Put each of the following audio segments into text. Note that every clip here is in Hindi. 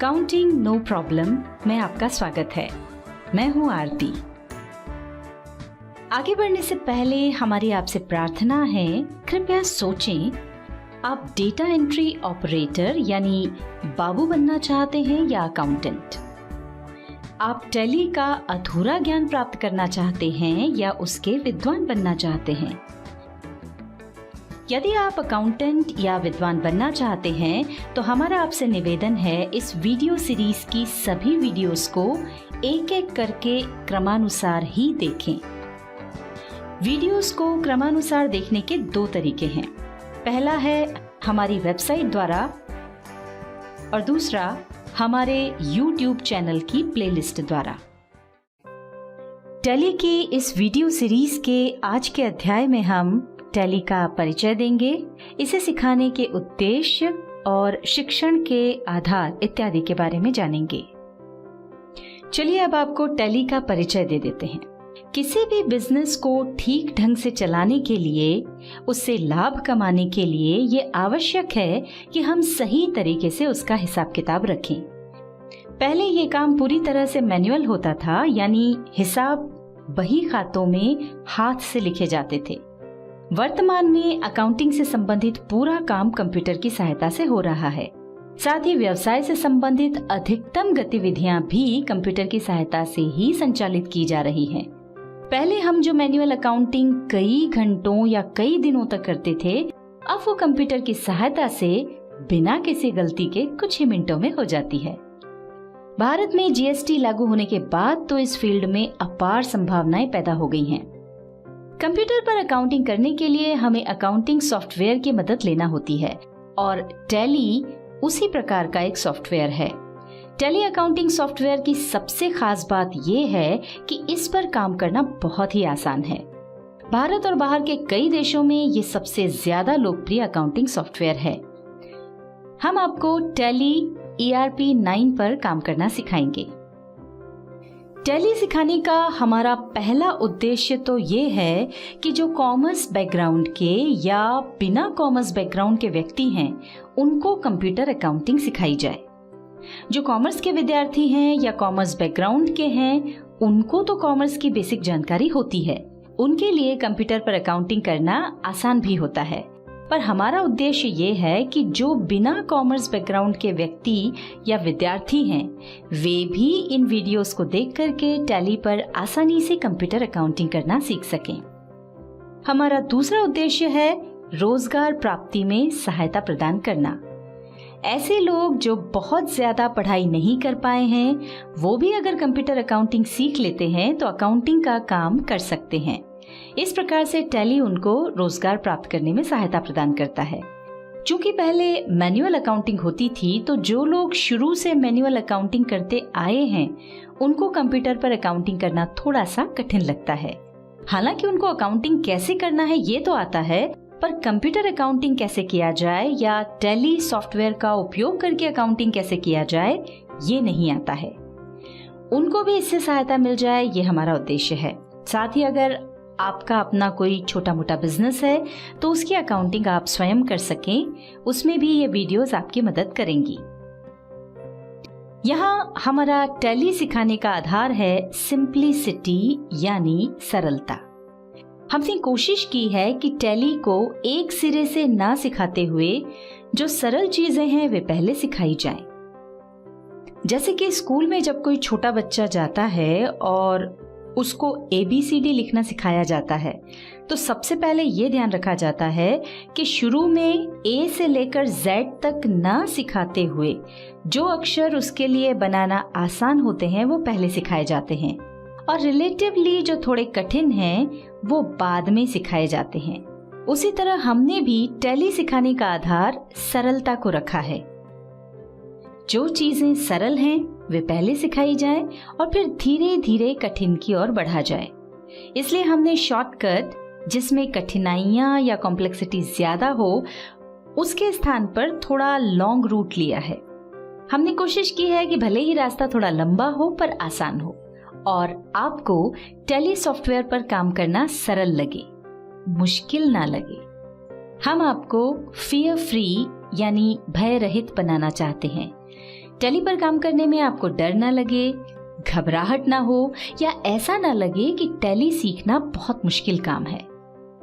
अकाउंटिंग नो प्रॉब्लम में आपका स्वागत है। मैं हूं आरती। आगे बढ़ने से पहले हमारी आपसे प्रार्थना है, कृपया सोचें, आप डेटा एंट्री ऑपरेटर यानी बाबू बनना चाहते हैं या अकाउंटेंट? आप टैली का अधूरा ज्ञान प्राप्त करना चाहते हैं या उसके विद्वान बनना चाहते हैं? यदि आप अकाउंटेंट या विद्वान बनना चाहते हैं तो हमारा आपसे निवेदन है, इस वीडियो सीरीज की सभी वीडियोस को एक एक करके क्रमानुसार ही देखें। वीडियोस को क्रमानुसार देखने के दो तरीके हैं। पहला है हमारी वेबसाइट द्वारा और दूसरा हमारे YouTube चैनल की प्लेलिस्ट द्वारा। टैली की इस वीडियो सीरीज के आज के अध्याय में हम टैली का परिचय देंगे, इसे सिखाने के उद्देश्य और शिक्षण के आधार इत्यादि के बारे में जानेंगे। चलिए अब आपको टैली का परिचय दे देते हैं। किसी भी बिजनेस को ठीक ढंग से चलाने के लिए, उससे लाभ कमाने के लिए ये आवश्यक है कि हम सही तरीके से उसका हिसाब किताब रखें। पहले ये काम पूरी तरह से मैनुअल होता था, यानी हिसाब बही खातों में हाथ से लिखे जाते थे। वर्तमान में अकाउंटिंग से संबंधित पूरा काम कंप्यूटर की सहायता से हो रहा है। साथ ही व्यवसाय से संबंधित अधिकतम गतिविधियां भी कंप्यूटर की सहायता से ही संचालित की जा रही हैं। पहले हम जो मैनुअल अकाउंटिंग कई घंटों या कई दिनों तक करते थे, अब वो कंप्यूटर की सहायता से बिना किसी गलती के कुछ ही मिनटों में हो जाती है। भारत में जीएसटी लागू होने के बाद तो इस फील्ड में अपार संभावनाएं पैदा हो गई हैं। कंप्यूटर पर अकाउंटिंग करने के लिए हमें अकाउंटिंग सॉफ्टवेयर की मदद लेना होती है और टैली उसी प्रकार का एक सॉफ्टवेयर है। टैली अकाउंटिंग सॉफ्टवेयर की सबसे खास बात यह है कि इस पर काम करना बहुत ही आसान है। भारत और बाहर के कई देशों में ये सबसे ज्यादा लोकप्रिय अकाउंटिंग सॉफ्टवेयर है। हम आपको टैली ERP 9 पर काम करना सिखाएंगे। टैली सिखाने का हमारा पहला उद्देश्य तो ये है कि जो कॉमर्स बैकग्राउंड के या बिना कॉमर्स बैकग्राउंड के व्यक्ति हैं, उनको कंप्यूटर अकाउंटिंग सिखाई जाए। जो कॉमर्स के विद्यार्थी हैं या कॉमर्स बैकग्राउंड के हैं, उनको तो कॉमर्स की बेसिक जानकारी होती है, उनके लिए कंप्यूटर पर अकाउंटिंग करना आसान भी होता है। पर हमारा उद्देश्य ये है कि जो बिना कॉमर्स बैकग्राउंड के व्यक्ति या विद्यार्थी हैं, वे भी इन वीडियोस को देख करके टैली पर आसानी से कंप्यूटर अकाउंटिंग करना सीख सकें। हमारा दूसरा उद्देश्य है रोजगार प्राप्ति में सहायता प्रदान करना। ऐसे लोग जो बहुत ज्यादा पढ़ाई नहीं कर पाए हैं, वो भी अगर कंप्यूटर अकाउंटिंग सीख लेते हैं तो अकाउंटिंग का काम कर सकते हैं। इस प्रकार से टैली उनको रोजगार प्राप्त करने में सहायता प्रदान करता है। चूंकि पहले मैनुअल अकाउंटिंग होती थी, तो जो लोग शुरू से मैनुअल अकाउंटिंग करते आए हैं, उनको कंप्यूटर पर अकाउंटिंग करना थोड़ा सा कठिन लगता है। हालांकि उनको अकाउंटिंग कैसे करना है ये तो आता है, पर कंप्यूटर अकाउंटिंग कैसे किया जाए या टैली सॉफ्टवेयर का उपयोग करके अकाउंटिंग कैसे किया जाए, ये नहीं आता है। उनको भी इससे सहायता मिल जाए, ये हमारा उद्देश्य है। साथ ही अगर आपका अपना कोई छोटा मोटा बिजनेस है तो उसकी अकाउंटिंग आप स्वयं कर सकें, उसमें भी ये वीडियोस आपकी मदद करेंगी। यहाँ हमारा टैली सिखाने का आधार है सिंप्लिसिटी यानी सरलता। हमने कोशिश की है कि टैली को एक सिरे से ना सिखाते हुए जो सरल चीजें हैं वे पहले सिखाई जाएं। जैसे कि स्कूल में जब कोई छोटा बच्चा जाता है और उसको ABCD लिखना सिखाया जाता है, तो सबसे पहले ये ध्यान रखा जाता है कि शुरू में A से लेकर Z तक ना सिखाते हुए जो अक्षर उसके लिए बनाना आसान होते हैं वो पहले सिखाए जाते हैं, और रिलेटिवली जो थोड़े कठिन हैं वो बाद में सिखाए जाते हैं। उसी तरह हमने भी टैली सिखाने का आधार सरलता को रखा है। जो चीजें सरल हैं वे पहले सिखाई जाएं और फिर धीरे धीरे कठिन की ओर बढ़ा जाए। इसलिए हमने शॉर्टकट, जिसमें कठिनाइयां या कॉम्प्लेक्सिटी ज्यादा हो, उसके स्थान पर थोड़ा लॉन्ग रूट लिया है। हमने कोशिश की है कि भले ही रास्ता थोड़ा लंबा हो पर आसान हो और आपको टैली सॉफ्टवेयर पर काम करना सरल लगे, मुश्किल ना लगे। हम आपको फियर फ्री यानी भय रहित बनाना चाहते हैं। टैली पर काम करने में आपको डर ना लगे, घबराहट ना हो या ऐसा ना लगे कि टैली सीखना बहुत मुश्किल काम है।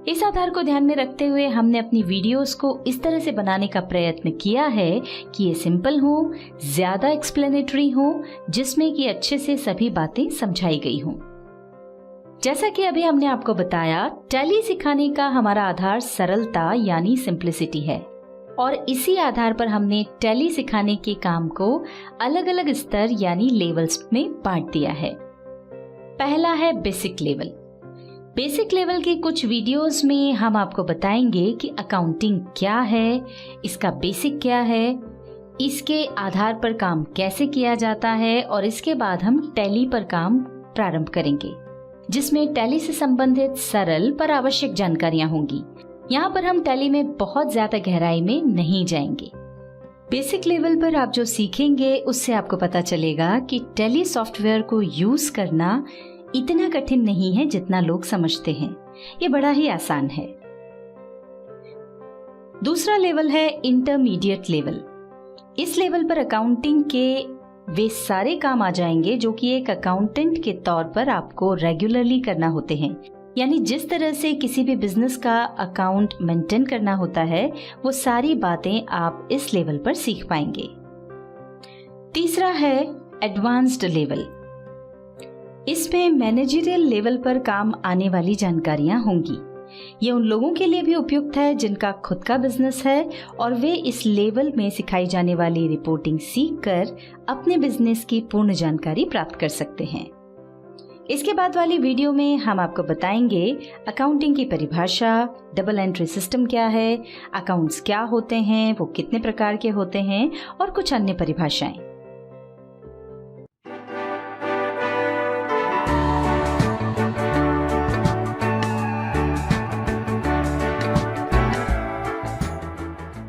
इस आधार को ध्यान में रखते हुए हमने अपनी वीडियोस को इस तरह से बनाने का प्रयत्न किया है कि ये सिंपल हो, ज्यादा एक्सप्लेनेटरी हो, जिसमें कि अच्छे से सभी बातें समझाई गई हों। जैसा कि अभी हमने आपको बताया, टैली सिखाने का हमारा आधार सरलता यानी सिंप्लिसिटी है और इसी आधार पर हमने टैली सिखाने के काम को अलग अलग स्तर यानी लेवल्स में बांट दिया है। पहला है बेसिक लेवल। बेसिक लेवल के कुछ वीडियोस में हम आपको बताएंगे कि अकाउंटिंग क्या है, इसका बेसिक क्या है, इसके आधार पर काम कैसे किया जाता है और इसके बाद हम टैली पर काम प्रारंभ करेंगे, जिसमें टैली से संबंधित सरल पर आवश्यक जानकारियां होंगी। यहाँ पर हम टैली में बहुत ज्यादा गहराई में नहीं जाएंगे। बेसिक लेवल पर आप जो सीखेंगे उससे आपको पता चलेगा कि टैली सॉफ्टवेयर को यूज करना इतना कठिन नहीं है जितना लोग समझते हैं। ये बड़ा ही आसान है। दूसरा लेवल है इंटरमीडिएट लेवल। इस लेवल पर अकाउंटिंग के वे सारे काम आ जाएंगे जो कि एक अकाउंटेंट के तौर पर आपको रेगुलरली करना होते हैं। यानी जिस तरह से किसी भी बिजनेस का अकाउंट मेंटेन करना होता है, वो सारी बातें आप इस लेवल पर सीख पाएंगे। तीसरा है एडवांस्ड लेवल। इसमें मैनेजरियल लेवल पर काम आने वाली जानकारियां होंगी। ये उन लोगों के लिए भी उपयुक्त है जिनका खुद का बिजनेस है और वे इस लेवल में सिखाई जाने वाली रिपोर्टिंग सीखकर अपने बिजनेस की पूर्ण जानकारी प्राप्त कर सकते हैं। इसके बाद वाली वीडियो में हम आपको बताएंगे अकाउंटिंग की परिभाषा, डबल एंट्री सिस्टम क्या है, अकाउंट्स क्या होते हैं, वो कितने प्रकार के होते हैं और कुछ अन्य परिभाषाएं।